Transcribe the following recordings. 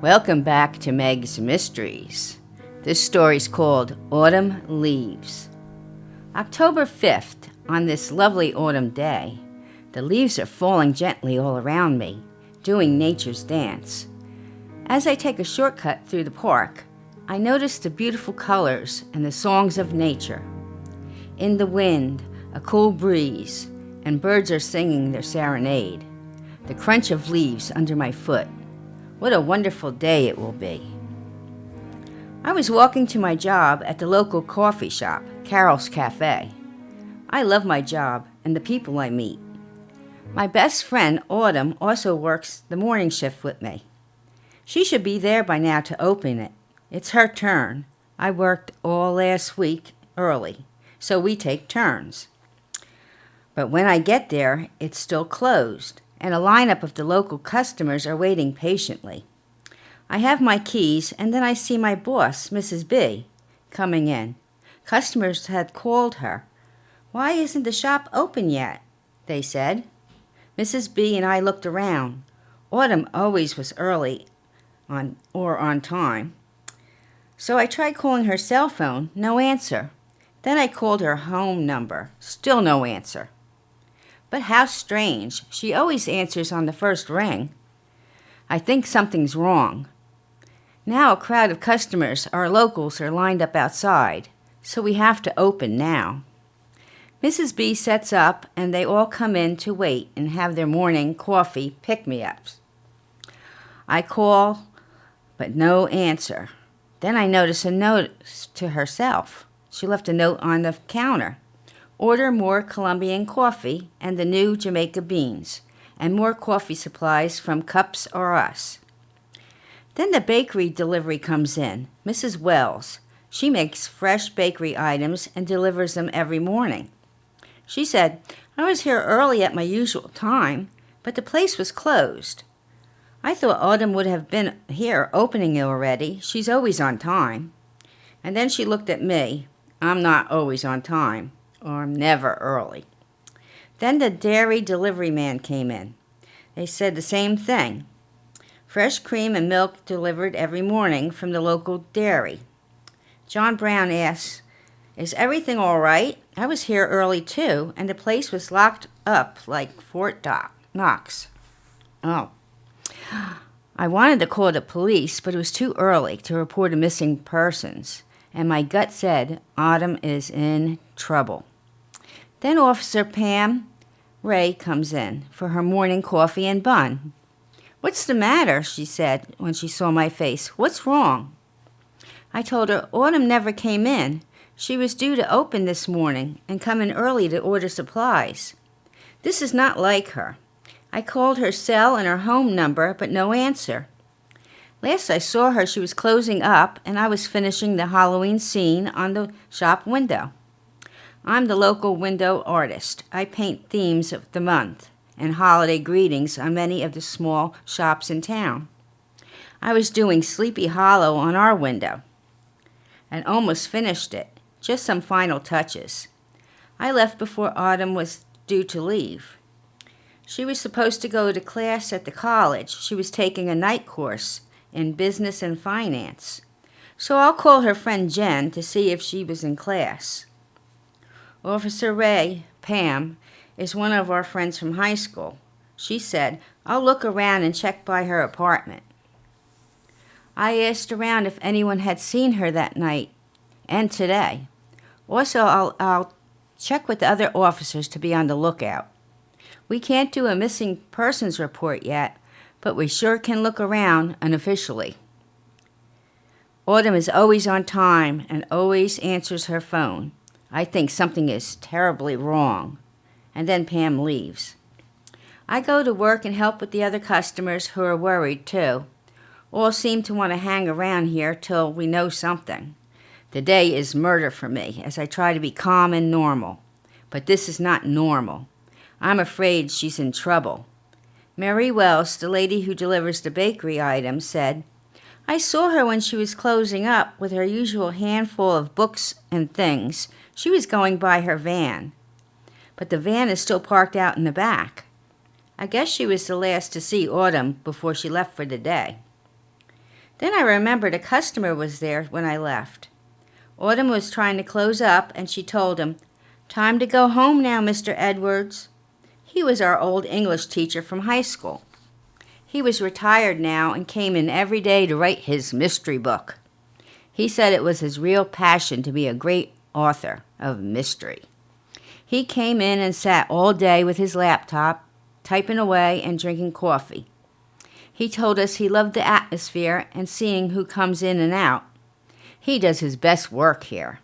Welcome back to Meg's Mysteries. This story's called Autumn Leaves. October 5th, on this lovely autumn day, the leaves are falling gently all around me, doing nature's dance. As I take a shortcut through the park, I notice the beautiful colors and the songs of nature. In the wind, a cool breeze, and birds are singing their serenade. The crunch of leaves under my foot. What a wonderful day it will be. I was walking to my job at the local coffee shop, Carol's Cafe. I love my job and the people I meet. My best friend, Autumn, also works the morning shift with me. She should be there by now to open it. It's her turn. I worked all last week early, so we take turns. But when I get there, it's still closed, and a lineup of the local customers are waiting patiently. I have my keys, and then I see my boss, Mrs. B, coming in. Customers had called her. "Why isn't the shop open yet?" they said. Mrs. B and I looked around. Autumn always was early on time. So I tried calling her cell phone, no answer. Then I called her home number, still no answer. But how strange, she always answers on the first ring. I think something's wrong. Now a crowd of customers, our locals, are lined up outside, so we have to open now. Mrs. B sets up, and they all come in to wait and have their morning coffee pick-me-ups. I call, but no answer. Then I notice a note to herself. She left a note on the counter. Order more Colombian coffee and the new Jamaica beans, and more coffee supplies from Cups R Us. Then the bakery delivery comes in, Mrs. Wells. She makes fresh bakery items and delivers them every morning. She said, "I was here early at my usual time, but the place was closed." I thought Autumn would have been here opening it already. She's always on time. And then she looked at me. I'm not always on time, or I'm never early. Then the dairy delivery man came in. They said the same thing. Fresh cream and milk delivered every morning from the local dairy. John Brown asks, "Is everything all right? I was here early too, and the place was locked up like Fort Knox." Oh. I wanted to call the police, but it was too early to report a missing persons, and my gut said Autumn is in trouble. Then Officer Pam Ray comes in for her morning coffee and bun. "What's the matter?" she said when she saw my face. "What's wrong?" I told her Autumn never came in. She was due to open this morning and come in early to order supplies. This is not like her. I called her cell and her home number, but no answer. Last I saw her, she was closing up, and I was finishing the Halloween scene on the shop window. I'm the local window artist. I paint themes of the month and holiday greetings on many of the small shops in town. I was doing Sleepy Hollow on our window and almost finished it, just some final touches. I left before Autumn was due to leave. She was supposed to go to class at the college. She was taking a night course in business and finance. So I'll call her friend Jen to see if she was in class. Officer Ray, Pam, is one of our friends from high school. She said, "I'll look around and check by her apartment." I asked around if anyone had seen her that night and today. Also, I'll check with the other officers to be on the lookout. We can't do a missing persons report yet, but we sure can look around unofficially. Autumn is always on time and always answers her phone. I think something is terribly wrong. And then Pam leaves. I go to work and help with the other customers who are worried too. All seem to want to hang around here till we know something. The day is murder for me as I try to be calm and normal. But this is not normal. I'm afraid she's in trouble. Mary Wells, the lady who delivers the bakery items, said, "I saw her when she was closing up with her usual handful of books and things. She was going by her van. But the van is still parked out in the back. I guess she was the last to see Autumn before she left for the day." Then I remembered a customer was there when I left. Autumn was trying to close up, and she told him, "Time to go home now, Mr. Edwards." He was our old English teacher from high school. He was retired now and came in every day to write his mystery book. He said it was his real passion to be a great author of mystery. He came in and sat all day with his laptop, typing away and drinking coffee. He told us he loved the atmosphere and seeing who comes in and out. He does his best work here.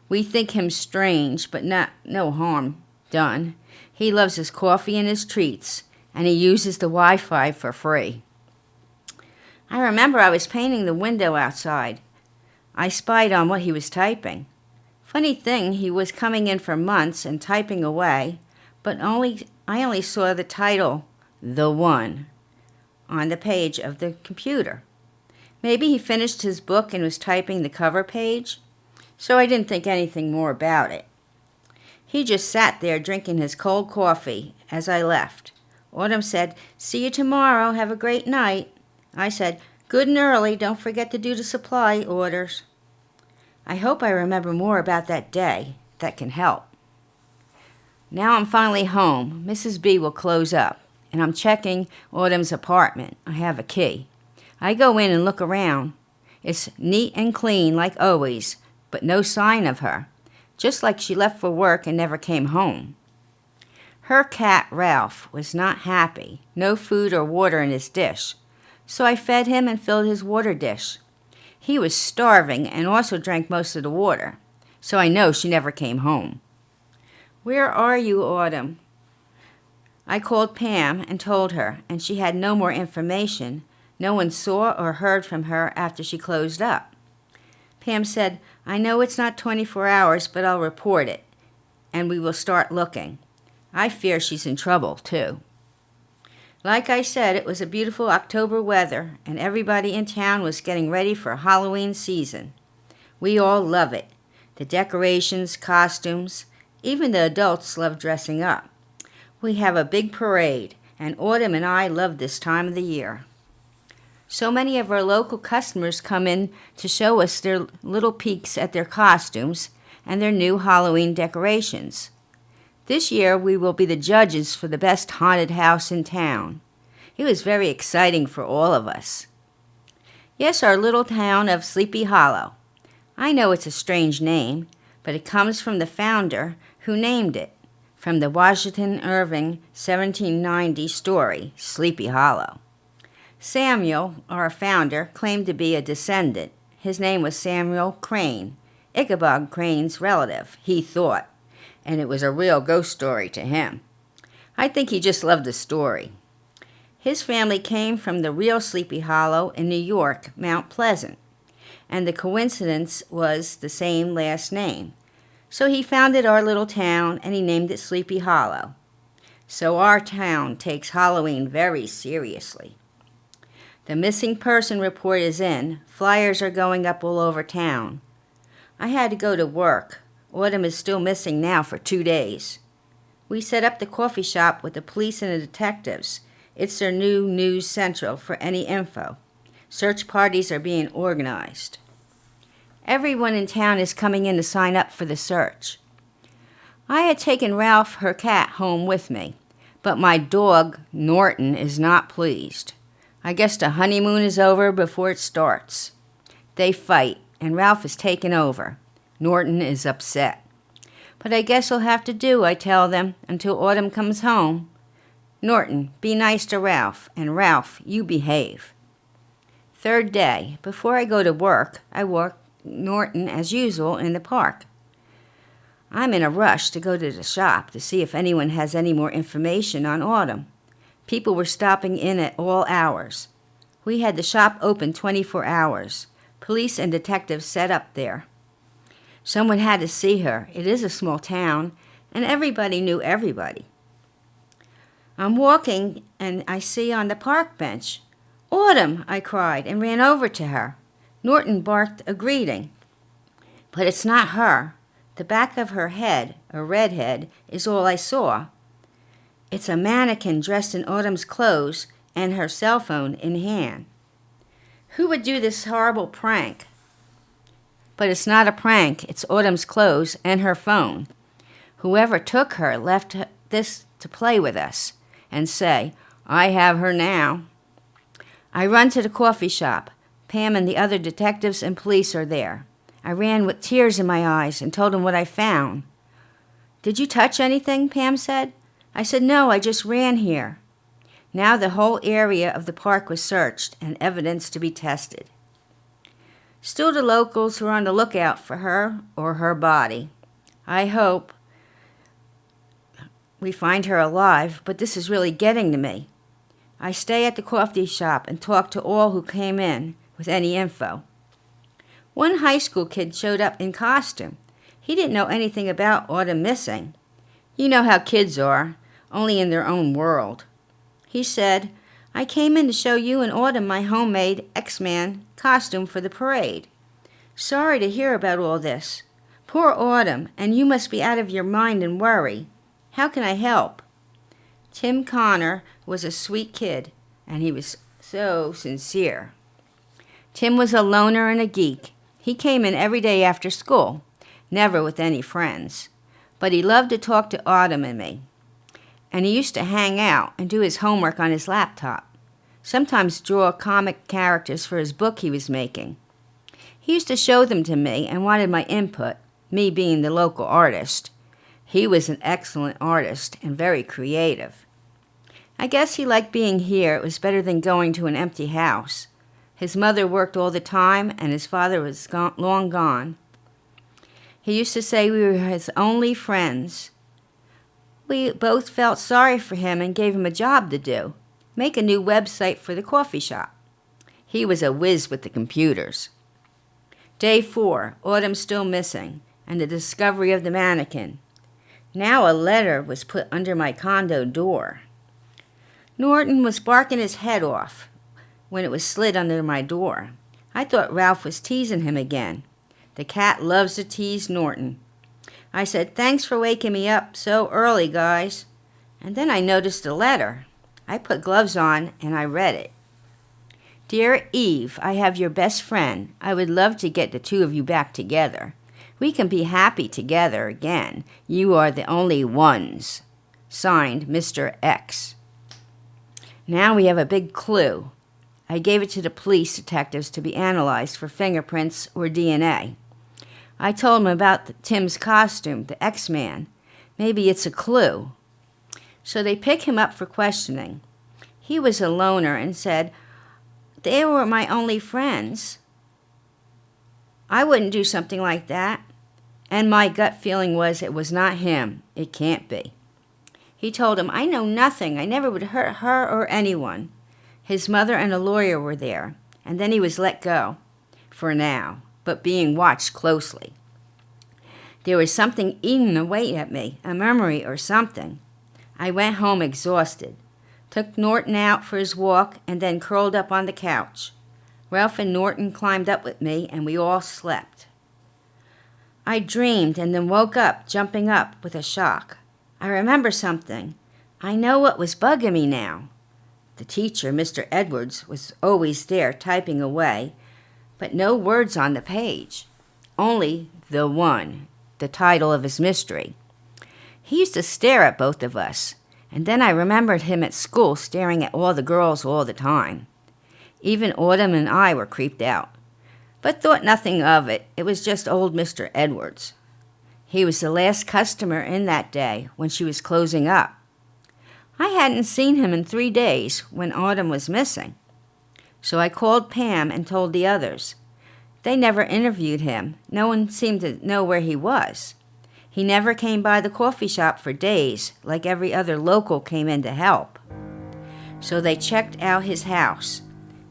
We think him strange, but no harm done. He loves his coffee and his treats, and he uses the Wi-Fi for free. I remember I was painting the window outside. I spied on what he was typing. Funny thing, he was coming in for months and typing away, but I only saw the title, "The One," on the page of the computer. Maybe he finished his book and was typing the cover page, so I didn't think anything more about it. He just sat there drinking his cold coffee as I left. Autumn said, "See you tomorrow. Have a great night." I said, "Good and early. Don't forget to do the supply orders." I hope I remember more about that day. That can help. Now I'm finally home. Mrs. B will close up, and I'm checking Autumn's apartment. I have a key. I go in and look around. It's neat and clean like always, but no sign of her, just like she left for work and never came home. Her cat, Ralph, was not happy. No food or water in his dish, so I fed him and filled his water dish. He was starving and also drank most of the water, so I know she never came home. "Where are you, Autumn?" I called Pam and told her, and she had no more information. No one saw or heard from her after she closed up. Pam said, "I know it's not 24 hours, but I'll report it, and we will start looking." I fear she's in trouble, too. Like I said, it was a beautiful October weather, and everybody in town was getting ready for Halloween season. We all love it. The decorations, costumes, even the adults love dressing up. We have a big parade, and Autumn and I love this time of the year. So many of our local customers come in to show us their little peeks at their costumes and their new Halloween decorations. This year we will be the judges for the best haunted house in town. It was very exciting for all of us. Yes, our little town of Sleepy Hollow. I know it's a strange name, but it comes from the founder who named it, from the Washington Irving 1790 story, Sleepy Hollow. Samuel, our founder, claimed to be a descendant. His name was Samuel Crane, Ichabod Crane's relative, he thought, and it was a real ghost story to him. I think he just loved the story. His family came from the real Sleepy Hollow in New York, Mount Pleasant, and the coincidence was the same last name. So he founded our little town, and he named it Sleepy Hollow. So our town takes Halloween very seriously. The missing person report is in. Flyers are going up all over town. I had to go to work. Autumn is still missing now for 2 days. We set up the coffee shop with the police and the detectives. It's their new news central for any info. Search parties are being organized. Everyone in town is coming in to sign up for the search. I had taken Ralph, her cat, home with me, but my dog, Norton, is not pleased. I guess the honeymoon is over before it starts. They fight, and Ralph is taken over. Norton is upset. But I guess he'll have to do, I tell them, until Autumn comes home. Norton, be nice to Ralph, and Ralph, you behave. 3rd day, before I go to work, I walk Norton as usual in the park. I'm in a rush to go to the shop to see if anyone has any more information on Autumn. People were stopping in at all hours. We had the shop open 24 hours. Police and detectives set up there. Someone had to see her. It is a small town, and everybody knew everybody. I'm walking, and I see on the park bench, "Autumn!" I cried, and ran over to her. Norton barked a greeting. But it's not her. The back of her head, a red head, is all I saw. It's a mannequin dressed in Autumn's clothes and her cell phone in hand. Who would do this horrible prank? But it's not a prank. It's Autumn's clothes and her phone. Whoever took her left this to play with us and say, I have her now. I run to the coffee shop. Pam and the other detectives and police are there. I ran with tears in my eyes and told them what I found. Did you touch anything? Pam said. I said, no, I just ran here. Now the whole area of the park was searched and evidence to be tested. Still the locals were on the lookout for her or her body. I hope we find her alive, but this is really getting to me. I stay at the coffee shop and talk to all who came in with any info. One high school kid showed up in costume. He didn't know anything about Autumn missing. You know how kids are, only in their own world. He said, I came in to show you and Autumn my homemade X-Man costume for the parade. Sorry to hear about all this. Poor Autumn, and you must be out of your mind and worry. How can I help? Tim Connor was a sweet kid, and he was so sincere. Tim was a loner and a geek. He came in every day after school, never with any friends. But he loved to talk to Autumn and me. And he used to hang out and do his homework on his laptop. Sometimes draw comic characters for his book he was making. He used to show them to me and wanted my input, me being the local artist. He was an excellent artist and very creative. I guess he liked being here. It was better than going to an empty house. His mother worked all the time, and his father was long gone. He used to say we were his only friends. We both felt sorry for him and gave him a job to do, make a new website for the coffee shop. He was a whiz with the computers. Day 4, Autumn still missing, and the discovery of the mannequin. Now a letter was put under my condo door. Norton was barking his head off when it was slid under my door. I thought Ralph was teasing him again. The cat loves to tease Norton. I said, thanks for waking me up so early, guys. And then I noticed a letter. I put gloves on and I read it. Dear Eve, I have your best friend. I would love to get the two of you back together. We can be happy together again. You are the only ones. Signed, Mr. X. Now we have a big clue. I gave it to the police detectives to be analyzed for fingerprints or DNA. I told them about Tim's costume, the X-Man. Maybe it's a clue. So they pick him up for questioning. He was a loner and said, they were my only friends. I wouldn't do something like that. And my gut feeling was it was not him. It can't be. He told him, I know nothing. I never would hurt her or anyone. His mother and a lawyer were there, and then he was let go, for now, but being watched closely. There was something eating away at me, a memory or something. I went home exhausted, took Norton out for his walk, and then curled up on the couch. Ralph and Norton climbed up with me, and we all slept. I dreamed and then woke up, jumping up with a shock. I remember something. I know what was bugging me now. The teacher, Mr. Edwards, was always there typing away, but no words on the page. Only the one, the title of his mystery. He used to stare at both of us, and then I remembered him at school staring at all the girls all the time. Even Autumn and I were creeped out, but thought nothing of it. It was just old Mr. Edwards. He was the last customer in that day when she was closing up. I hadn't seen him in 3 days when Autumn was missing. So I called Pam and told the others. They never interviewed him. No one seemed to know where he was. He never came by the coffee shop for days, like every other local came in to help. So they checked out his house.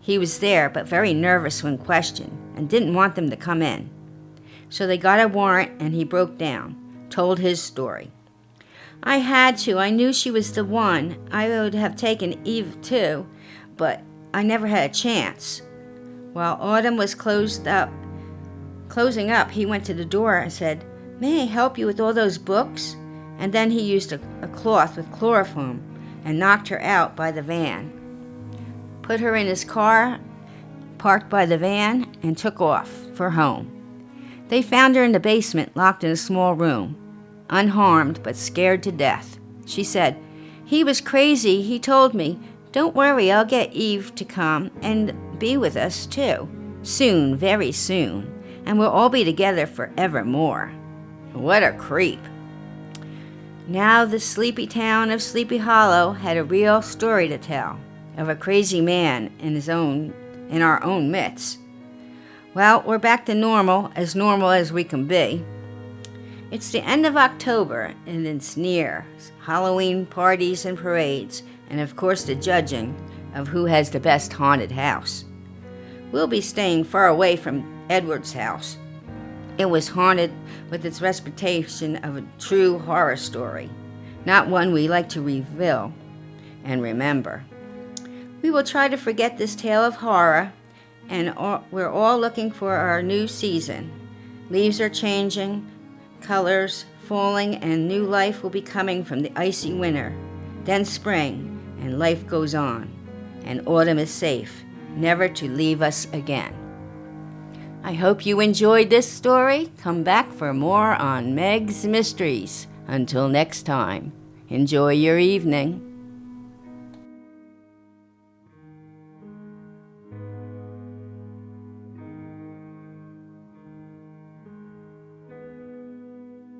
He was there, but very nervous when questioned, and didn't want them to come in. So they got a warrant, and he broke down, told his story. I had to. I knew she was the one. I would have taken Eve too, but I never had a chance. While Autumn was closing up, he went to the door and said, may I help you with all those books? And then he used a cloth with chloroform and knocked her out by the van. Put her in his car, parked by the van and took off for home. They found her in the basement, locked in a small room, unharmed but scared to death. She said, "He was crazy. He told me, 'Don't worry, I'll get Eve to come and be with us too. Soon, very soon, and we'll all be together forevermore.'" What a creep. Now the sleepy town of Sleepy Hollow had a real story to tell of a crazy man in our own midst. Well, we're back to normal as we can be. It's the end of October, and it's near Halloween parties and parades, and of course the judging of who has the best haunted house. We'll be staying far away from Edward's house. It was haunted with its reputation of a true horror story, not one we like to reveal and remember. We will try to forget this tale of horror, and we're all looking for our new season. Leaves are changing, colors falling, and new life will be coming from the icy winter. Then spring, and life goes on, and autumn is safe, never to leave us again. I hope you enjoyed this story. Come back for more on Meg's Mysteries. Until next time, enjoy your evening.